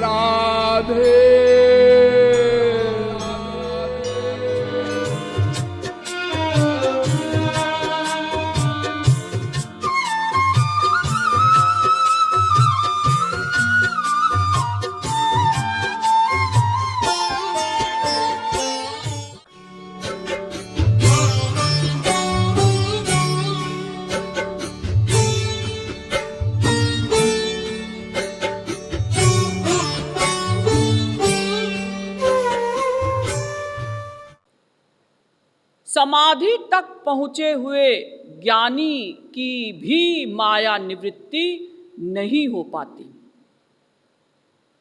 राधे। समाधि तक पहुँचे हुए ज्ञानी की भी माया निवृत्ति नहीं हो पाती।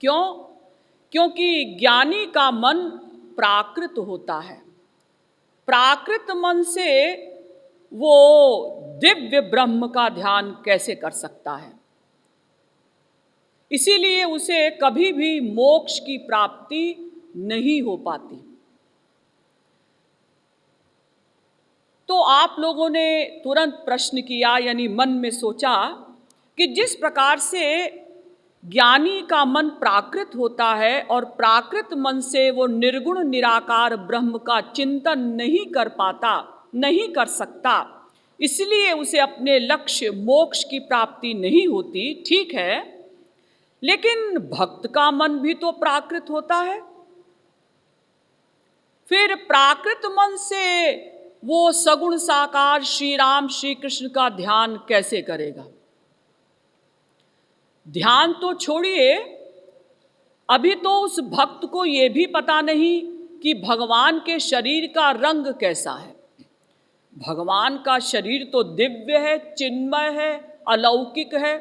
क्यों? क्योंकि ज्ञानी का मन प्राकृत होता है। प्राकृत मन से वो दिव्य ब्रह्म का ध्यान कैसे कर सकता है? इसीलिए उसे कभी भी मोक्ष की प्राप्ति नहीं हो पाती। तो आप लोगों ने तुरंत प्रश्न किया, यानी मन में सोचा कि जिस प्रकार से ज्ञानी का मन प्राकृत होता है और प्राकृत मन से वो निर्गुण निराकार ब्रह्म का चिंतन नहीं कर पाता, नहीं कर सकता, इसलिए उसे अपने लक्ष्य मोक्ष की प्राप्ति नहीं होती। ठीक है, लेकिन भक्त का मन भी तो प्राकृत होता है। फिर प्राकृत मन से वो सगुण साकार श्री राम श्री कृष्ण का ध्यान कैसे करेगा? ध्यान तो छोड़िए, अभी तो उस भक्त को ये भी पता नहीं कि भगवान के शरीर का रंग कैसा है। भगवान का शरीर तो दिव्य है, चिन्मय है, अलौकिक है।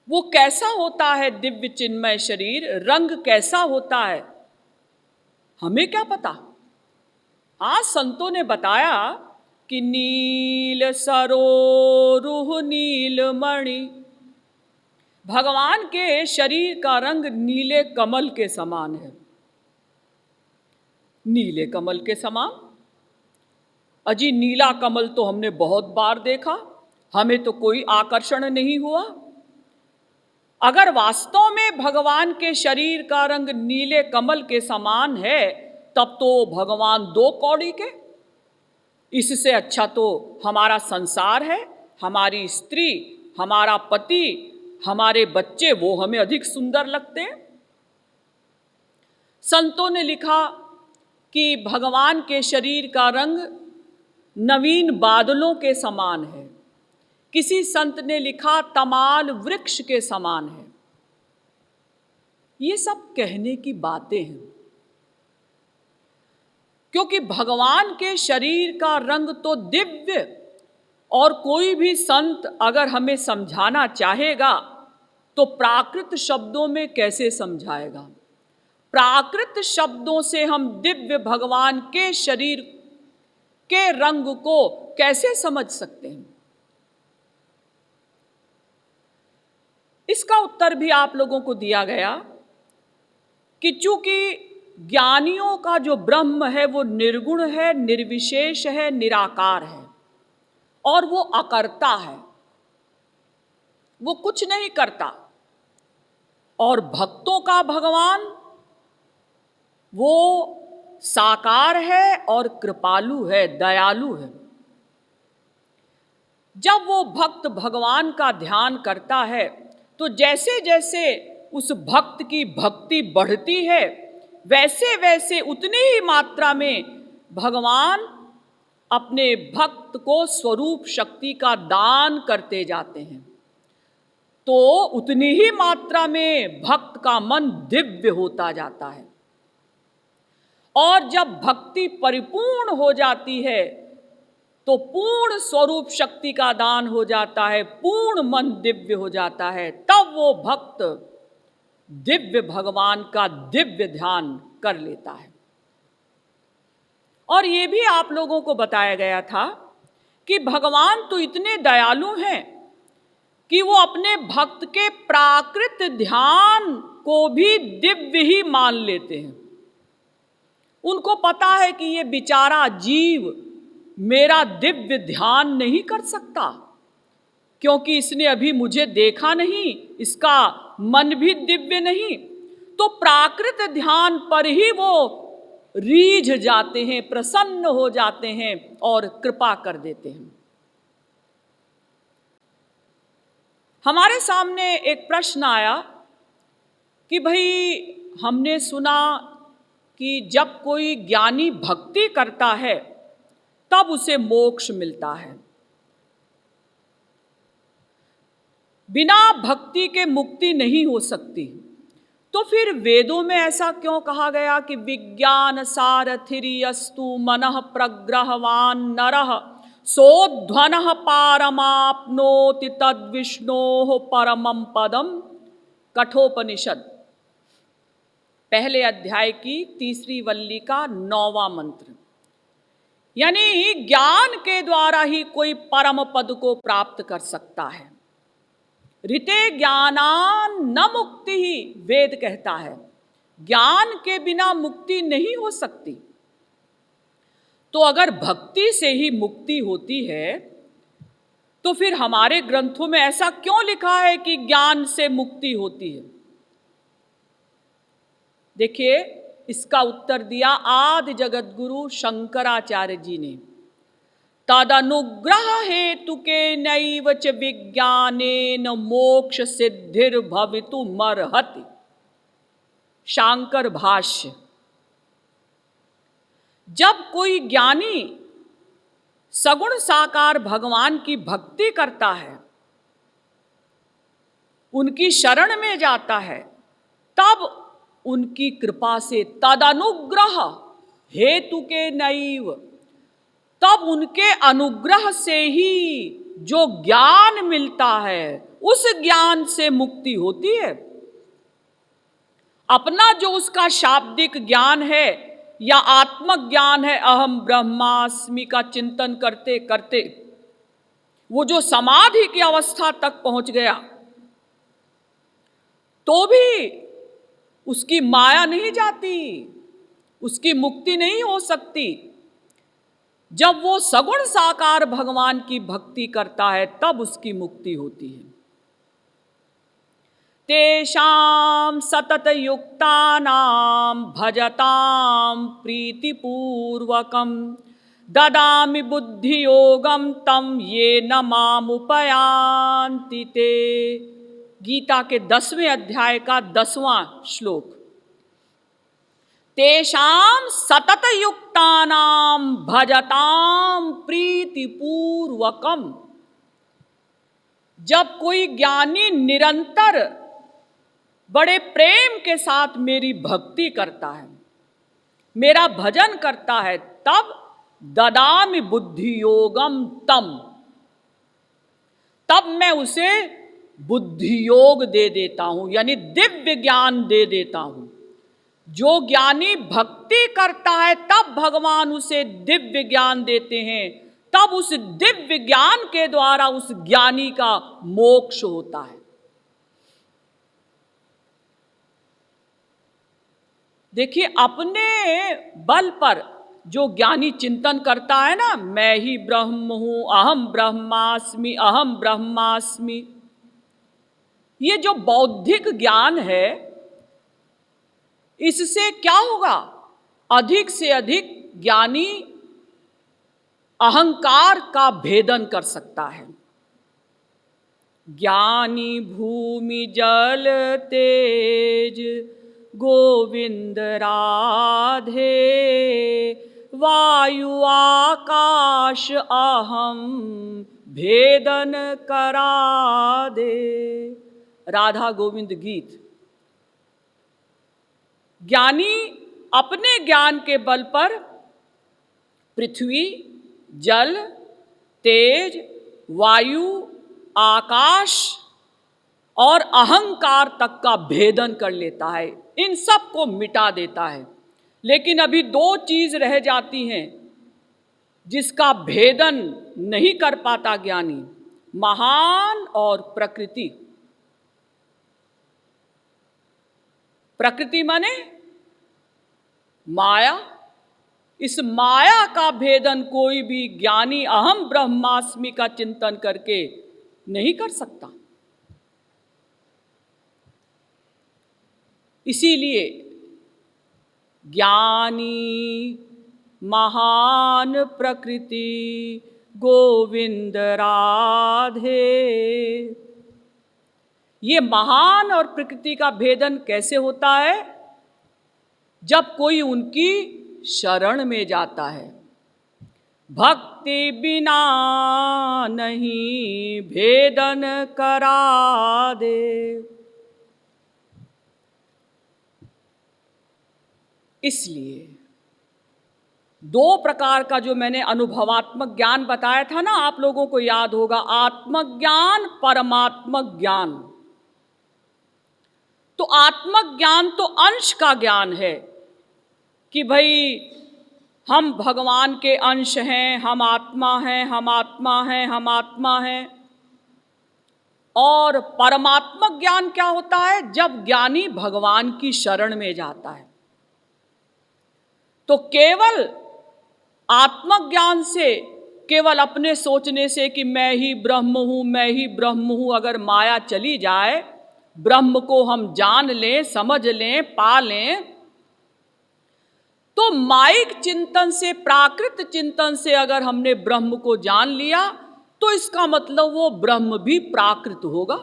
वो कैसा होता है दिव्य चिन्मय शरीर, रंग कैसा होता है, हमें क्या पता? आज संतों ने बताया कि नील सरोरुह नीलमणि, भगवान के शरीर का रंग नीले कमल के समान है। नीले कमल के समान? अजी नीला कमल तो हमने बहुत बार देखा, हमें तो कोई आकर्षण नहीं हुआ। अगर वास्तव में भगवान के शरीर का रंग नीले कमल के समान है, तब तो भगवान दो कौड़ी के। इससे अच्छा तो हमारा संसार है, हमारी स्त्री, हमारा पति, हमारे बच्चे, वो हमें अधिक सुंदर लगते हैं। संतों ने लिखा कि भगवान के शरीर का रंग नवीन बादलों के समान है। किसी संत ने लिखा तमाल वृक्ष के समान है। ये सब कहने की बातें हैं, क्योंकि भगवान के शरीर का रंग तो दिव्य, और कोई भी संत अगर हमें समझाना चाहेगा तो प्राकृत शब्दों में कैसे समझाएगा? प्राकृत शब्दों से हम दिव्य भगवान के शरीर के रंग को कैसे समझ सकते हैं? इसका उत्तर भी आप लोगों को दिया गया कि चूंकि ज्ञानियों का जो ब्रह्म है वो निर्गुण है, निर्विशेष है, निराकार है, और वो अकर्ता है, वो कुछ नहीं करता। और भक्तों का भगवान वो साकार है और कृपालु है, दयालु है। जब वो भक्त भगवान का ध्यान करता है तो जैसे जैसे उस भक्त की भक्ति बढ़ती है, वैसे वैसे उतनी ही मात्रा में भगवान अपने भक्त को स्वरूप शक्ति का दान करते जाते हैं। तो उतनी ही मात्रा में भक्त का मन दिव्य होता जाता है। और जब भक्ति परिपूर्ण हो जाती है तो पूर्ण स्वरूप शक्ति का दान हो जाता है, पूर्ण मन दिव्य हो जाता है। तब वो भक्त दिव्य भगवान का दिव्य ध्यान कर लेता है। और ये भी आप लोगों को बताया गया था कि भगवान तो इतने दयालु हैं कि वो अपने भक्त के प्राकृत ध्यान को भी दिव्य ही मान लेते हैं। उनको पता है कि ये बेचारा जीव मेरा दिव्य ध्यान नहीं कर सकता, क्योंकि इसने अभी मुझे देखा नहीं, इसका मन भी दिव्य नहीं, तो प्राकृत ध्यान पर ही वो रीझ जाते हैं, प्रसन्न हो जाते हैं और कृपा कर देते हैं। हमारे सामने एक प्रश्न आया कि भाई हमने सुना कि जब कोई ज्ञानी भक्ति करता है तब उसे मोक्ष मिलता है, बिना भक्ति के मुक्ति नहीं हो सकती। तो फिर वेदों में ऐसा क्यों कहा गया कि विज्ञान सारथिर्यस्तु मनः प्रग्रहवान नरः सोध्वनः पारमाप्नोति तद्विष्णोः परमं पदम। कठोपनिषद पहले अध्याय की 3री वल्ली का 9वां मंत्र। यानी ज्ञान के द्वारा ही कोई परम पद को प्राप्त कर सकता है। ऋते ज्ञानान न मुक्ति ही, वेद कहता है, ज्ञान के बिना मुक्ति नहीं हो सकती। तो अगर भक्ति से ही मुक्ति होती है तो फिर हमारे ग्रंथों में ऐसा क्यों लिखा है कि ज्ञान से मुक्ति होती है? देखिए, इसका उत्तर दिया आदि जगत गुरु शंकराचार्य जी ने। तदनुग्रह हेतु के नैव च विज्ञानेन मोक्ष सिद्धिर्भवितुमर्हति। शांकर भाष्य। जब कोई ज्ञानी सगुण साकार भगवान की भक्ति करता है, उनकी शरण में जाता है, तब उनकी कृपा से, तदनुग्रह हेतु के नैव, तब उनके अनुग्रह से ही जो ज्ञान मिलता है उस ज्ञान से मुक्ति होती है। अपना जो उसका शाब्दिक ज्ञान है या आत्मक ज्ञान है, अहम ब्रह्मास्मि का चिंतन करते करते वो जो समाधि की अवस्था तक पहुंच गया, तो भी उसकी माया नहीं जाती, उसकी मुक्ति नहीं हो सकती। जब वो सगुण साकार भगवान की भक्ति करता है तब उसकी मुक्ति होती है। तेषां सतत युक्तानां भजतां प्रीतिपूर्वकं ददामि बुद्धि योगम तम ये न मामुपयान्ति ते। गीता के 10वें अध्याय का 10वां श्लोक। तेषां सतत युक्तानां भजतां प्रीतिपूर्वकम। जब कोई ज्ञानी निरंतर बड़े प्रेम के साथ मेरी भक्ति करता है, मेरा भजन करता है, तब ददामि बुद्धि योगम तब मैं उसे बुद्धि योग दे देता हूं, यानी दिव्य ज्ञान दे देता हूं। जो ज्ञानी भक्ति करता है तब भगवान उसे दिव्य ज्ञान देते हैं, तब उस दिव्य ज्ञान के द्वारा उस ज्ञानी का मोक्ष होता है। देखिए, अपने बल पर जो ज्ञानी चिंतन करता है ना, मैं ही ब्रह्म हूं, अहम ब्रह्मास्मि, अहम ब्रह्मास्मि, ये जो बौद्धिक ज्ञान है, इससे क्या होगा? अधिक से अधिक ज्ञानी अहंकार का भेदन कर सकता है। ज्ञानी भूमि जल तेज गोविंद राधे, वायु आकाश अहम भेदन करा दे। राधा गोविंद गीत। ज्ञानी अपने ज्ञान के बल पर पृथ्वी, जल, तेज, वायु, आकाश और अहंकार तक का भेदन कर लेता है, इन सब को मिटा देता है। लेकिन अभी 2 चीज रह जाती हैं जिसका भेदन नहीं कर पाता ज्ञानी, महान और प्रकृति। प्रकृति माने माया। इस माया का भेदन कोई भी ज्ञानी अहम ब्रह्मास्मि का चिंतन करके नहीं कर सकता। इसीलिए ज्ञानी महान प्रकृति गोविंद राधे। ये महान और प्रकृति का भेदन कैसे होता है? जब कोई उनकी शरण में जाता है। भक्ति बिना नहीं भेदन करा दे। इसलिए दो प्रकार का जो मैंने अनुभवात्मक ज्ञान बताया था ना, आप लोगों को याद होगा, आत्मज्ञान, परमात्मक ज्ञान। तो आत्मक ज्ञान तो अंश का ज्ञान है कि भाई हम भगवान के अंश हैं, हम आत्मा हैं, हम आत्मा हैं, हम आत्मा हैं। और परमात्मक ज्ञान क्या होता है? जब ज्ञानी भगवान की शरण में जाता है तो केवल आत्मक ज्ञान से, केवल अपने सोचने से कि मैं ही ब्रह्म हूं, मैं ही ब्रह्म हूं, अगर माया चली जाए, ब्रह्म को हम जान लें, समझ लें, पा लें, तो माइक चिंतन से, प्राकृत चिंतन से अगर हमने ब्रह्म को जान लिया तो इसका मतलब वो ब्रह्म भी प्राकृत होगा,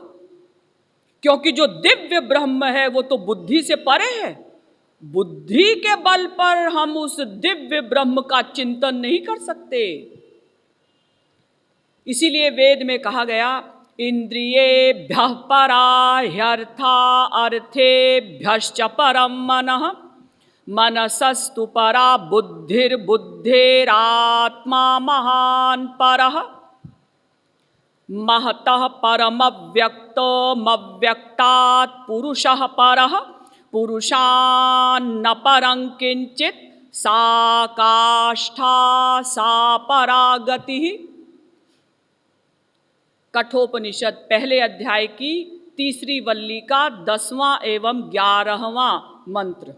क्योंकि जो दिव्य ब्रह्म है वो तो बुद्धि से परे है। बुद्धि के बल पर हम उस दिव्य ब्रह्म का चिंतन नहीं कर सकते। इसीलिए वेद में कहा गया, इंद्रियेभ्यः परा ह्यर्था अर्थेभ्यश्च परम मनः मनसस्तु परा बुद्धिर्बुद्धेरात्मा महान परः महतः परमव्यक्तमव्यक्तात् पुरुषः परः पुरुषान्न परं किंचित् सा काष्ठा सा परा गतिः। कठोपनिषद पहले अध्याय की तीसरी वल्ली का 10वां एवं 11वां मंत्र।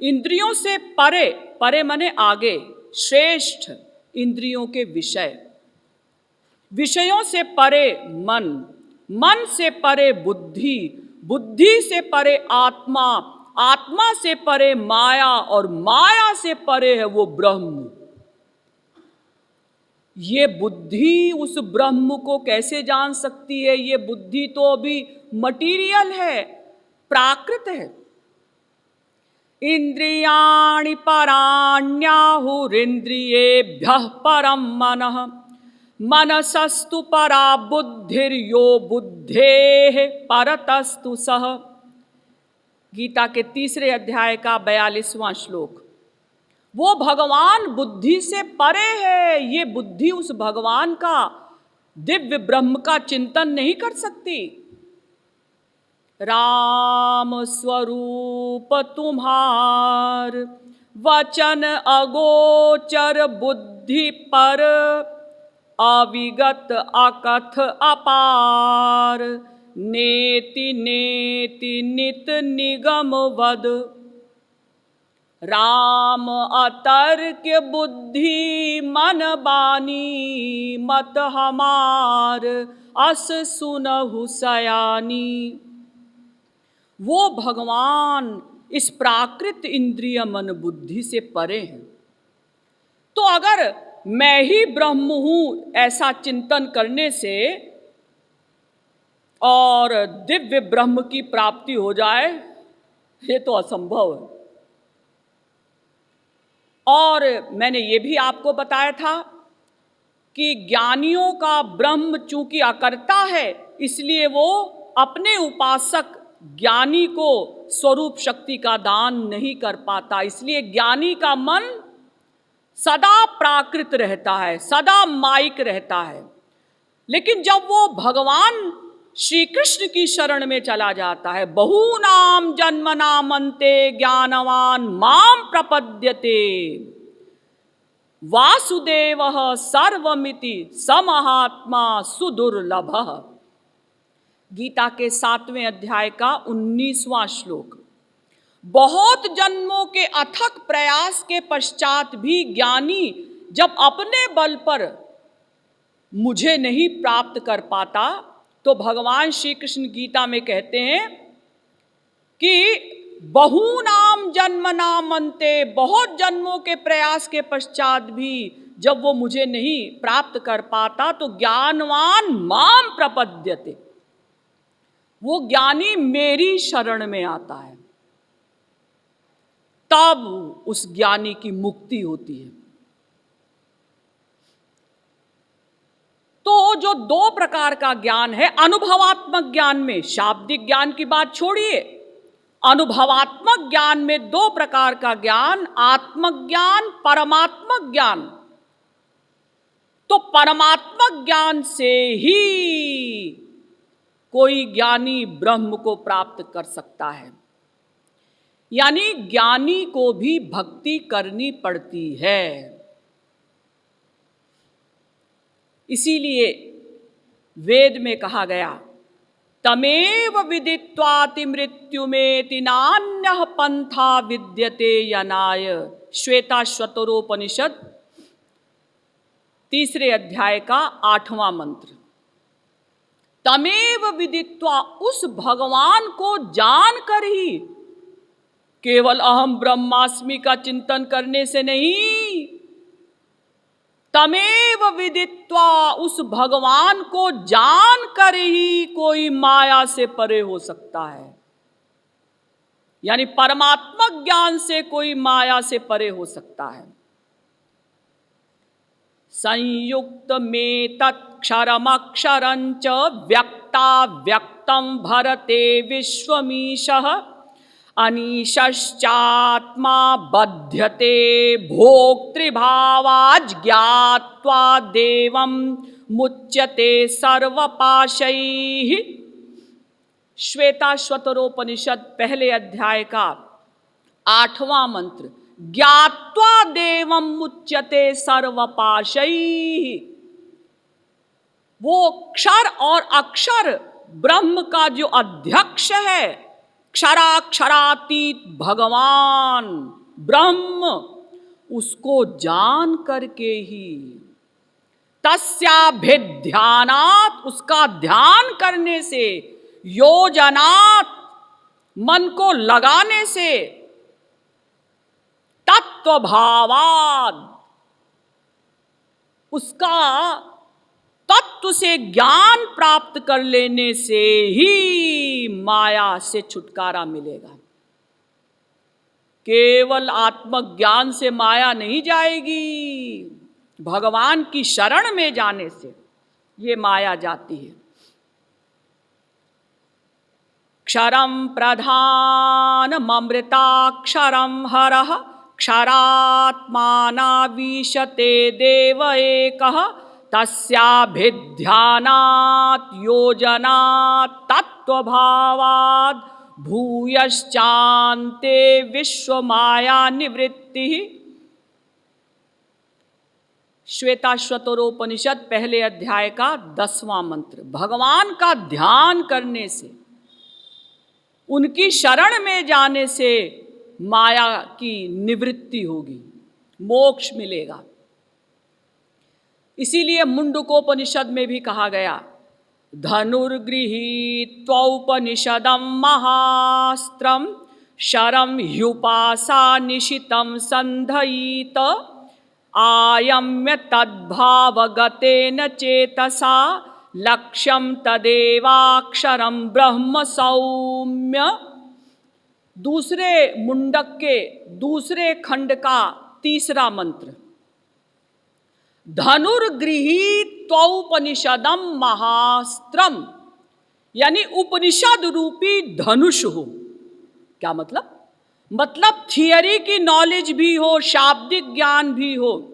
इंद्रियों से परे, परे माने आगे, श्रेष्ठ इंद्रियों के विषय, विषयों से परे मन, मन से परे बुद्धि, बुद्धि से परे आत्मा, आत्मा से परे माया, और माया से परे है वो ब्रह्म। ये बुद्धि उस ब्रह्म को कैसे जान सकती है? ये बुद्धि तो अभी मटीरियल है, प्राकृत है। इंद्रियाणि पराण्याहुरिन्द्रियेभ्यः परं मनः मनसस्तु परा बुद्धिर्यो बुद्धेः परतस्तु सः। गीता के तीसरे अध्याय का 42वां श्लोक। वो भगवान बुद्धि से परे है। ये बुद्धि उस भगवान का, दिव्य ब्रह्म का चिंतन नहीं कर सकती। राम स्वरूप तुम्हार वचन अगोचर बुद्धि पर अविगत अकथ अपार नेति नेति नित निगम वद। राम अतर्क बुद्धि मन बानी मत हमार अस सुनहु सयानी। वो भगवान इस प्राकृत इंद्रिय मन बुद्धि से परे हैं। तो अगर मैं ही ब्रह्म हूं ऐसा चिंतन करने से और दिव्य ब्रह्म की प्राप्ति हो जाए, ये तो असंभव है। और मैंने ये भी आपको बताया था कि ज्ञानियों का ब्रह्म चूंकि अकर्ता है, इसलिए वो अपने उपासक ज्ञानी को स्वरूप शक्ति का दान नहीं कर पाता। इसलिए ज्ञानी का मन सदा प्राकृत रहता है, सदा माइक रहता है। लेकिन जब वो भगवान श्री कृष्ण की शरण में चला जाता है, बहूनाम जन्मनामन्ते ज्ञानवान माम प्रपद्यते वासुदेवः सर्वमिति समहात्मा सुदुर्लभः। गीता के 7वें अध्याय का 19वां श्लोक। बहुत जन्मों के अथक प्रयास के पश्चात भी ज्ञानी जब अपने बल पर मुझे नहीं प्राप्त कर पाता, तो भगवान श्री कृष्ण गीता में कहते हैं कि बहूनाम जन्म नाम अंते, बहुत जन्मों के प्रयास के पश्चात भी जब वो मुझे नहीं प्राप्त कर पाता तो ज्ञानवान माम प्रपद्यते, वो ज्ञानी मेरी शरण में आता है, तब उस ज्ञानी की मुक्ति होती है। तो जो दो प्रकार का ज्ञान है अनुभवात्मक ज्ञान में, शाब्दिक ज्ञान की बात छोड़िए, अनुभवात्मक ज्ञान में दो प्रकार का ज्ञान, आत्मज्ञान, परमात्मक ज्ञान। तो परमात्मक ज्ञान से ही कोई ज्ञानी ब्रह्म को प्राप्त कर सकता है, यानी ज्ञानी को भी भक्ति करनी पड़ती है। इसीलिए वेद में कहा गया, तमेव विदित्वाति मृत्युमेति नान्यः पंथा विद्यते यनाय। श्वेताश्वतरोपनिषद 3 अध्याय का 8वां मंत्र। तमेव विदित्वा, उस भगवान को जानकर ही, केवल अहम ब्रह्मास्मि का चिंतन करने से नहीं, तमेव विदित्वा, उस भगवान को जानकर ही कोई माया से परे हो सकता है, यानी परमात्मक ज्ञान से कोई माया से परे हो सकता है। संयुक्त में तत्क्षरमक्षरंच व्यक्ता व्यक्तम भरते विश्वमीशः अनीशश्चात्मा बध्यते भोक्तृभावाज् ज्ञात्वा देवं मुच्यते सर्वपाशैः। श्वेताश्वतरोपनिषद 1 अध्याय का 8वां मंत्र, ज्ञात्वा देवं मुच्यते सर्वपाशैः। वो क्षर और अक्षर ब्रह्म का जो अध्यक्ष है, क्षराक्षरातीत भगवान ब्रह्म, उसको जान करके ही, तस्याभिध्यानात्, उसका ध्यान करने से, योजनात्, मन को लगाने से, तत्वभावात्, उसका तत्व से ज्ञान प्राप्त कर लेने से ही माया से छुटकारा मिलेगा। केवल आत्मज्ञान से माया नहीं जाएगी, भगवान की शरण में जाने से ये माया जाती है। क्षरम प्रधानममृताक्षरम हरः क्षरात्मानावीशते देव एकः तस्याभिध्यानात् योजनात् तत्वभावात् भूयश्चान्ते विश्वमाया निवृत्तिः। श्वेताश्वतरोपनिषद 1 अध्याय का 10वां मंत्र। भगवान का ध्यान करने से, उनकी शरण में जाने से माया की निवृत्ति होगी, मोक्ष मिलेगा। इसीलिए मुंडकोपनिषद में भी कहा गया, धनुर्गृहीत्वौपनिषदं महास्त्रं शरं ह्युपासा निशितं संधयीत आयम्य तद्भावगतेन चेतसा लक्ष्यं तदेवाक्षरं ब्रह्म सौम्य। दूसरे मुंडक के दूसरे खंड का 3रा मंत्र, धनुर्गृहीत्वौपनिषदं महास्त्रम, यानी उपनिषद रूपी धनुष हो। क्या मतलब? मतलब थियरी की नॉलेज भी हो, शाब्दिक ज्ञान भी हो।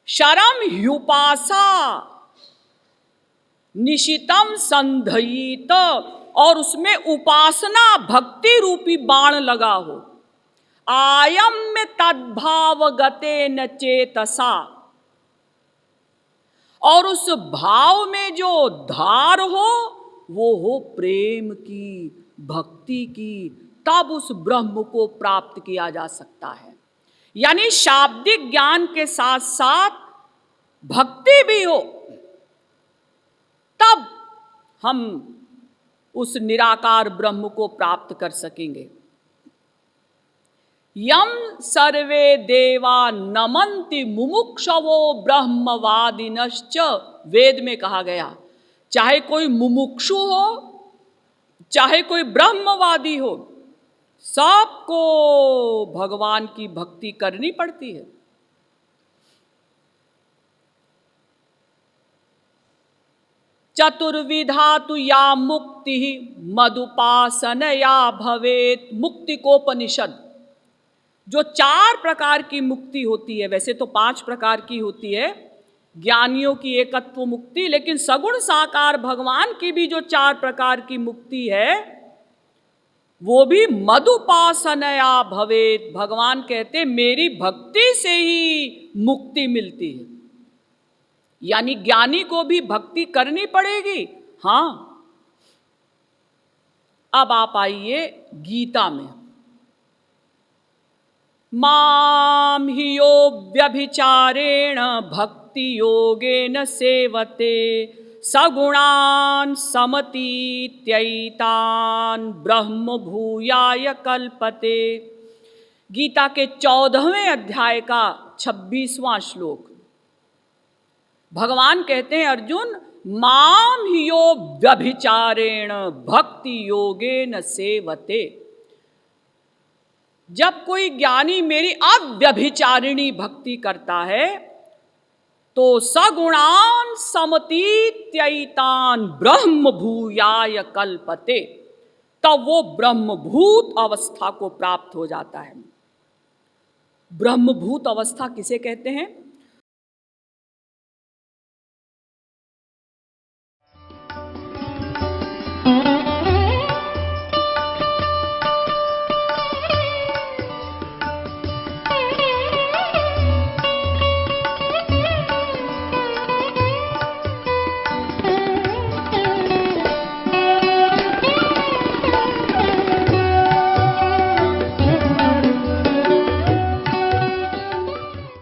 शरम ह्युपासा निशितम संधयीत, और उसमें उपासना भक्ति रूपी बाण लगा हो। आयम्य तद्भावगतेन चेतसा, और उस भाव में जो धार हो वो हो प्रेम की, भक्ति की, तब उस ब्रह्म को प्राप्त किया जा सकता है। यानी शाब्दिक ज्ञान के साथ साथ भक्ति भी हो, तब हम उस निराकार ब्रह्म को प्राप्त कर सकेंगे। यम सर्वे देवा नमन्ति मुमुक्षवो ब्रह्मवादिनश्च, वेद में कहा गया, चाहे कोई मुमुक्षु हो, चाहे कोई ब्रह्मवादी हो, सबको भगवान की भक्ति करनी पड़ती है। चतुर्विधा तु या मुक्ति मदुपासनया भवेत। मुक्तिकोपनिषद, जो 4 प्रकार की मुक्ति होती है, वैसे तो 5 प्रकार की होती है, ज्ञानियों की एकत्व मुक्ति, लेकिन सगुण साकार भगवान की भी जो 4 प्रकार की मुक्ति है वो भी मदुपासनया भवेत। भगवान कहते मेरी भक्ति से ही मुक्ति मिलती है, यानी ज्ञानी को भी भक्ति करनी पड़ेगी। हाँ, अब आप आइए गीता में। माम हि यो व्यभिचारेण भक्ति योगेन सेवते सगुणान समतीत्यैतान ब्रह्म भूयाय कल्पते। गीता के 14वें अध्याय का 26वां श्लोक। भगवान कहते हैं, अर्जुन, माम हि यो व्यभिचारेण भक्ति योगेन सेवते। जब कोई ज्ञानी मेरी अव्यभिचारिणी भक्ति करता है तो सगुणान समतीत्यैतान ब्रह्म भूयाय कल्पते, तब वो ब्रह्मभूत अवस्था को प्राप्त हो जाता है। ब्रह्मभूत अवस्था किसे कहते हैं?